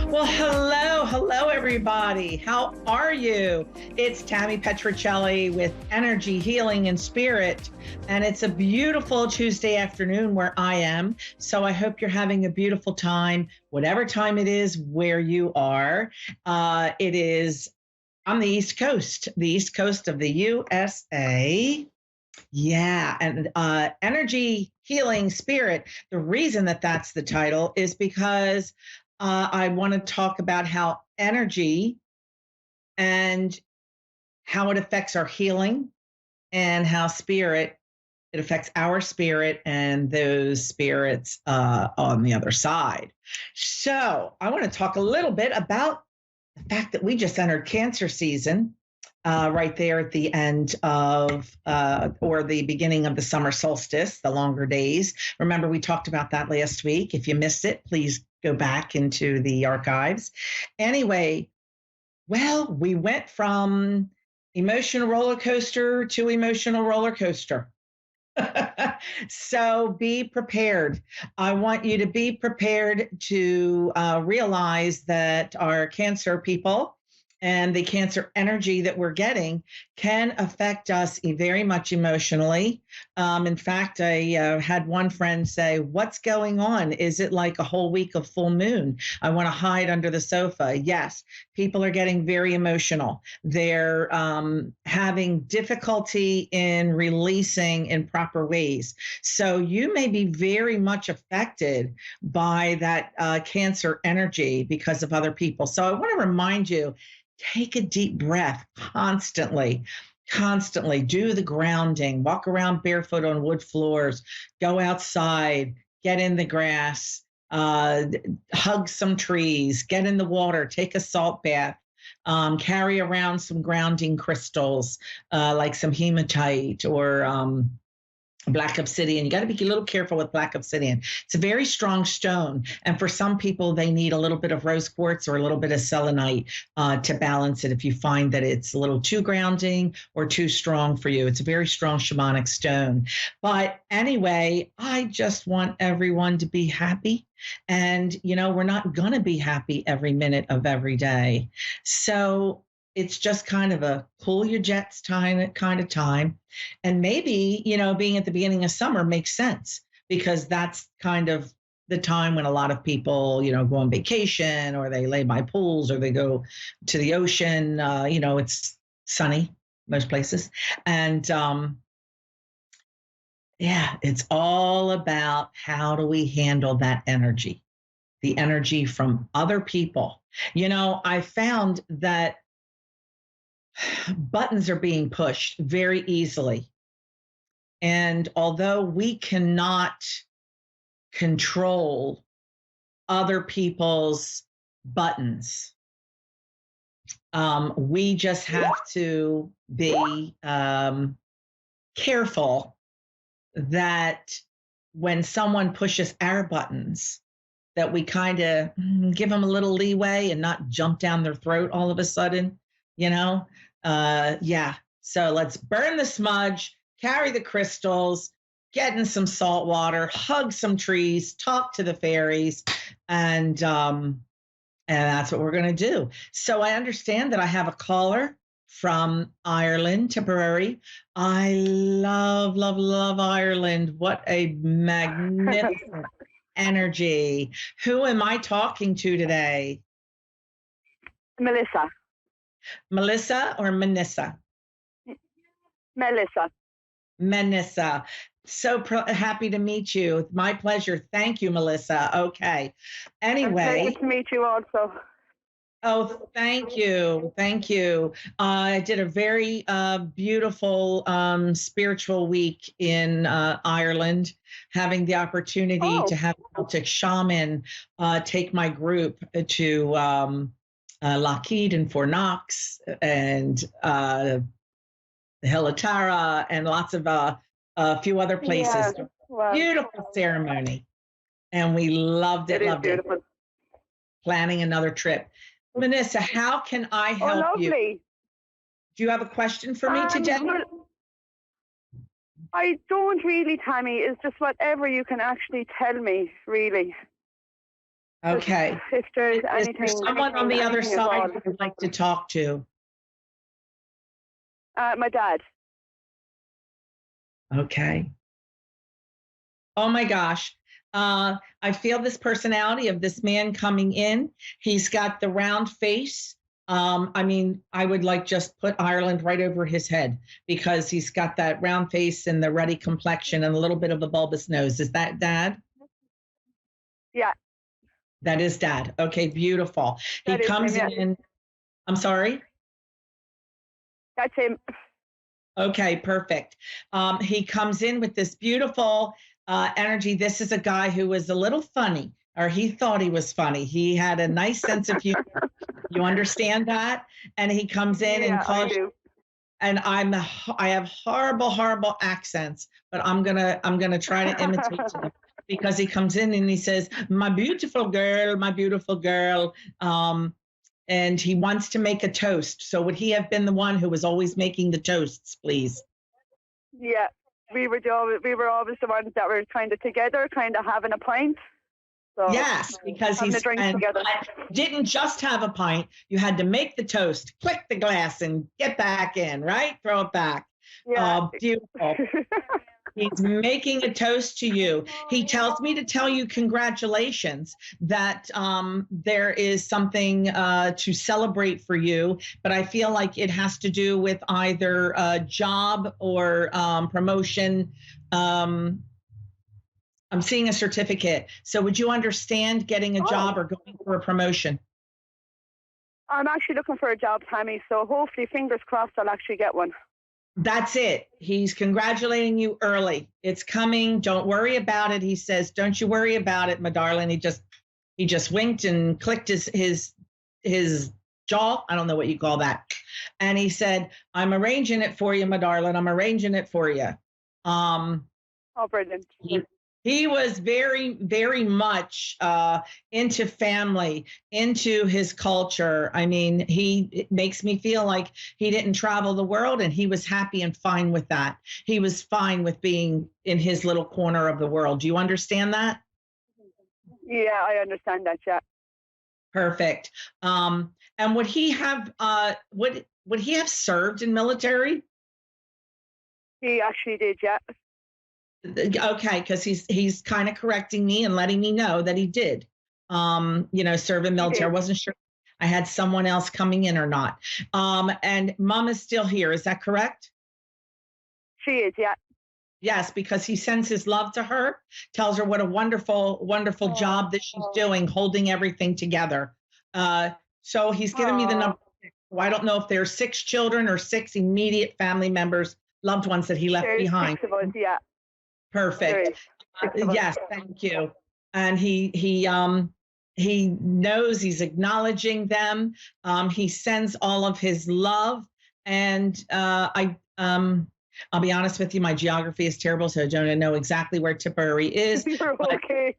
Well, hello, everybody. How are you? It's Tammy Petruccelli with Energy, Healing, and Spirit. And it's a beautiful Tuesday afternoon where I am. So I hope you're having a beautiful time, whatever time it is where you are. It is on the East Coast of the USA. Yeah, and Energy, Healing, Spirit. The reason that that's the title is because I want to talk about how energy and how it affects our healing and how spirit, it affects our spirit and those spirits on the other side. So I want to talk a little bit about the fact that we just entered Cancer season. Right there at the end of, or the beginning of the summer solstice, the longer days. Remember, we talked about that last week. If you missed it, please go back into the archives. Anyway, well, we went from emotional roller coaster to emotional roller coaster. So be prepared. I want you to be prepared to realize that our Cancer people and the Cancer energy that we're getting can affect us very much emotionally. In fact, I had one friend say, "What's going on? Is it like a whole week of full moon? I want to hide under the sofa." Yes, people are getting very emotional. They're having difficulty in releasing in proper ways. So you may be very much affected by that Cancer energy because of other people. So I want to remind you, take a deep breath constantly do the grounding, walk around barefoot on wood floors, go outside, get in the grass, hug some trees, get in the water, take a salt bath, carry around some grounding crystals like some hematite or black obsidian. You got to be a little careful with black obsidian. It's a very strong stone. And for some people, they need a little bit of rose quartz or a little bit of selenite to balance it if you find that it's a little too grounding or too strong for you. It's a very strong shamanic stone. But anyway, I just want everyone to be happy. And, we're not going to be happy every minute of every day. So it's just kind of a cool your jets kind of time. And maybe, being at the beginning of summer makes sense because that's kind of the time when a lot of people, go on vacation or they lay by pools or they go to the ocean. It's sunny most places. And yeah, it's all about how do we handle that energy, the energy from other people. I found that buttons are being pushed very easily. And although we cannot control other people's buttons, we just have to be careful that when someone pushes our buttons, that we kind of give them a little leeway and not jump down their throat all of a sudden, yeah. So let's burn the smudge, carry the crystals, get in some salt water, hug some trees, talk to the fairies, and that's what we're going to do. So I understand that I have a caller from Ireland, Tipperary. I love Ireland. What a magnificent energy. Who am I talking to today? Melissa. Melissa or Manissa? Melissa. Manissa. So happy to meet you. My pleasure. Thank you, Melissa. Okay. Anyway. Great to meet you also. Oh, thank you. Thank you. I did a very beautiful spiritual week in Ireland, having the opportunity to have a Celtic shaman take my group to Lockheed and Fort Knox and the Hill of Tara and lots of a few other places. Yeah. Wow. Beautiful ceremony. And we loved it. Loved beautiful. it. Planning another trip. Vanessa, how can I help you? Do you have a question for me today? I don't really, Tammy. It's just whatever you can actually tell me, really. Okay. If there's Is there anything, someone on the other anything at all. side you would like to talk to? My dad. Okay. Oh my gosh. I feel this personality of this man coming in. He's got the round face. I mean, I would like just put Ireland right over his head because he's got that round face and the ruddy complexion and a little bit of a bulbous nose. Is that dad? Yeah, That is dad. Okay, beautiful. He that is him. comes Yeah, in. I'm sorry. that's him. Okay, perfect. He comes in with this beautiful energy. This is a guy who was a little funny, or he thought he was funny. He had a nice sense of humor. You understand that? And he comes in and Yeah, I calls, do. and I have horrible, horrible accents, but I'm gonna try to imitate him because he comes in and he says, my beautiful girl," and he wants to make a toast. So would he have been the one who was always making the toasts, please? Yeah, we were always the ones that were kind of together, kind of having a pint. So Yes, because having a he's drink and together. didn't just have a pint. You had to make the toast, click the glass, and get back in, right? Throw it back. Yeah. Beautiful. He's making a toast to you. He tells me to tell you congratulations, that there is something to celebrate for you, but I feel like it has to do with either a job or promotion. Um, I'm seeing a certificate. So would you understand getting a Oh, job or going for a promotion? I'm actually looking for a job, Tammy. So hopefully, fingers crossed, I'll actually get one. That's it. He's congratulating you early. It's coming. Don't worry about it. He says, "Don't you worry about it, my darling." He just winked and clicked his jaw. I don't know what you call that. And he said, "I'm arranging it for you, my darling. I'm arranging it for you." Um, Oh, brilliant. he, he was very, very much into family, into his culture. I mean, it makes me feel like he didn't travel the world and he was happy and fine with that. He was fine with being in his little corner of the world. Do you understand that? Yeah, I understand that. Yeah, Perfect. And would he have served in military? he actually did. Yeah, Okay, because he's kind of correcting me and letting me know that he did. Serve in he military. did. I wasn't sure I had someone else coming in or not. And mom is still here. Is that correct? She is. Yeah. Yes, because he sends his love to her, tells her what a wonderful, wonderful job that she's doing, holding everything together. So he's given me the Oh, number 6. So I don't know if there's 6 children or 6 immediate family members, loved ones that he left there's behind. 6 of us. Yeah, there Perfect. is 6 of us. Yes, thank you. And he knows, he's acknowledging them. He sends all of his love, and I'll be honest with you, my geography is terrible, so I don't know exactly where Tipperary is. You're But okay.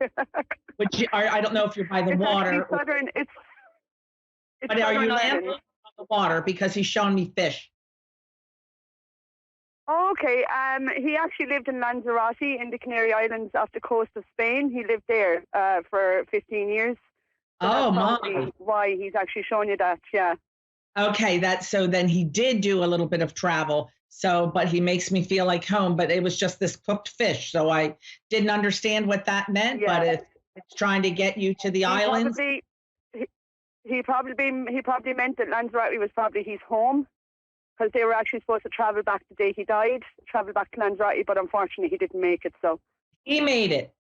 I don't know if you're by the It's actually water, southern. It's but are you Southern landlocked Ireland. on the water? Because he's showing me fish. Oh, okay. He actually lived in Lanzarote in the Canary Islands off the coast of Spain. He lived there for 15 years. So that's Oh my. probably why he's actually showing you that. Yeah. Okay, so then he did do a little bit of travel. So, but he makes me feel like home, but it was just this cooked fish. So I didn't understand what that meant, but Yeah. it's trying to get you to the He islands. probably he, he probably meant that Lanzarote was probably his home because they were actually supposed to travel back the day he died, travel back to Lanzarote, but unfortunately he didn't make it. So He made it.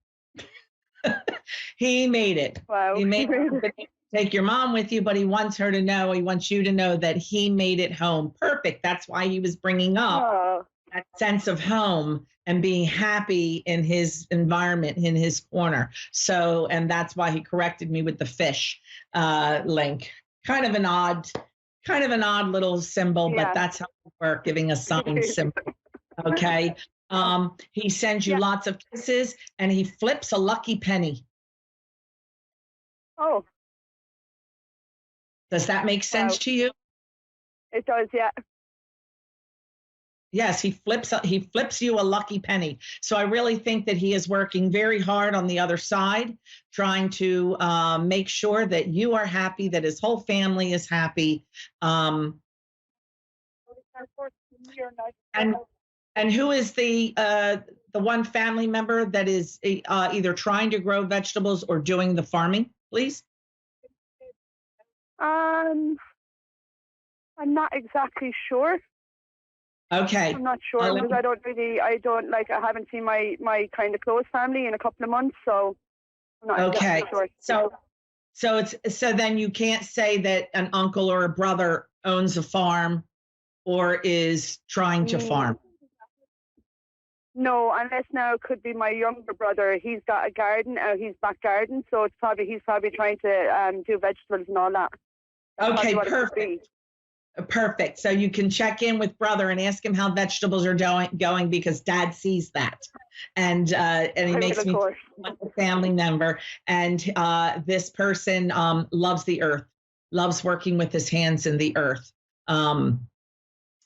He made it. wow. He made it. Take your mom with you, but he wants her to know, he wants you to know that he made it home. Perfect. That's why he was bringing up Oh, that sense of home and being happy in his environment, in his corner. So, and that's why he corrected me with the fish link. Kind of an odd little symbol, but yeah. that's how we work, giving a sign symbol. Okay. He sends you Yeah. lots of kisses and he flips a lucky penny. Oh, Does that make sense wow. to you? It does. Yeah. Yes, he flips you a lucky penny. So I really think that he is working very hard on the other side, trying to make sure that you are happy, that his whole family is happy. Um, and and who is the one family member that is either trying to grow vegetables or doing the farming, please? Um, I'm not exactly sure. Okay. I'm not sure because I haven't seen my kind of close family in a couple of months, so I'm not Okay. exactly sure. So then you can't say that an uncle or a brother owns a farm or is trying to farm. No, unless now it could be my younger brother. He's got a garden, his back garden, so he's probably trying to do vegetables and all that. That's Okay, what it could be. perfect. Perfect. So you can check in with brother and ask him how vegetables are going because dad sees that. And he makes me like a family member. And this person loves the earth, loves working with his hands in the earth. And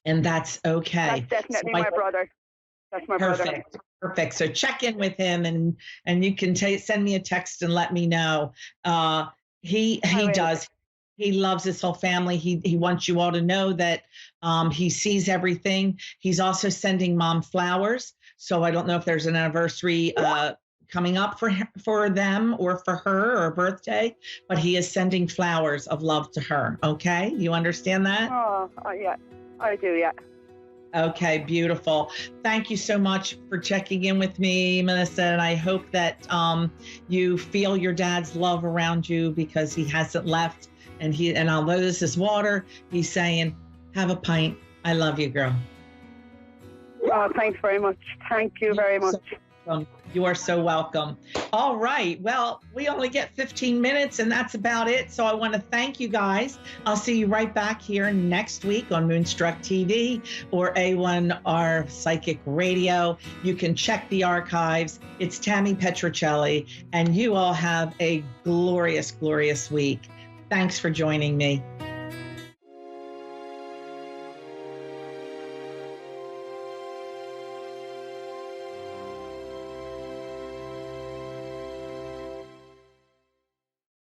that's okay. That's definitely my brother. That's my brother. Perfect. Perfect. So check in with him and you can send me a text and let me know. He does. He loves his whole family. He wants you all to know that he sees everything. He's also sending mom flowers. So I don't know if there's an anniversary coming up for them or for her or a birthday, but he is sending flowers of love to her. Okay, you understand that? Oh yeah, I do. Yeah. Okay, beautiful. Thank you so much for checking in with me, Melissa. And I hope that you feel your dad's love around you because he hasn't left. And although this is water, he's saying, have a pint. I love you, girl. Oh, thanks very much. Thank you very much. You are so welcome. All right. Well, we only get 15 minutes and that's about it. So I want to thank you guys. I'll see you right back here next week on Moonstruck TV or A1R Psychic Radio. You can check the archives. It's Tammy Petruccelli, and you all have a glorious, glorious week. Thanks for joining me.